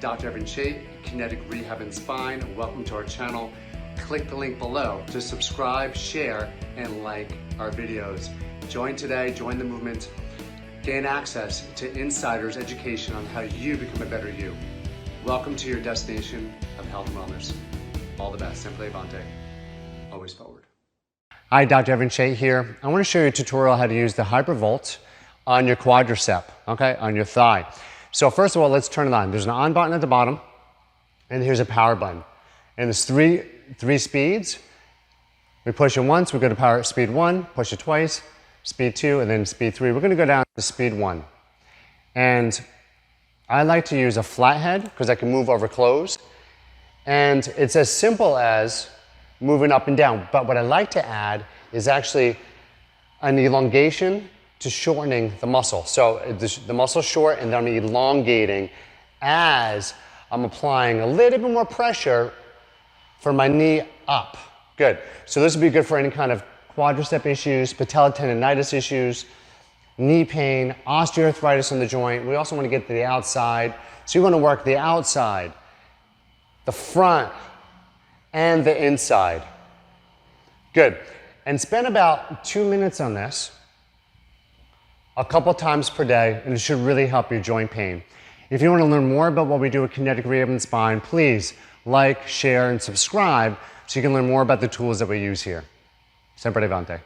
Dr. Evan Chait, Kinetic Rehab and Spine. Welcome to our channel. Click the link below to subscribe, share, and like our videos. Join today, join the movement, gain access to insiders' education on how you become a better you. Welcome to your destination of health and wellness. All the best. Simplified. Always forward. Hi, Dr. Evan Chait here. I want to show you a tutorial on how to use the Hypervolt on your quadricep, okay, on your thigh. So first of all, let's turn it on. There's an on button at the bottom, and here's a power button. And there's three speeds. We push it once, we go to power speed 1, push it twice, speed 2, and then speed 3. We're going to go down to speed 1. And I like to use a flathead because I can move over closed. And it's as simple as moving up and down. But what I like to add is actually an elongation to shortening the muscle. So the muscle's short and then I'm elongating as I'm applying a little bit more pressure for my knee up. Good. So this would be good for any kind of quadricep issues, patellar tendonitis issues, knee pain, osteoarthritis in the joint. We also want to get to the outside. So you want to work the outside, the front, and the inside. Good. And spend about 2 minutes on this a couple times per day, and it should really help your joint pain. If you want to learn more about what we do at Kinetic Rehab and Spine, please like, share, and subscribe so you can learn more about the tools that we use here. Sempre levante.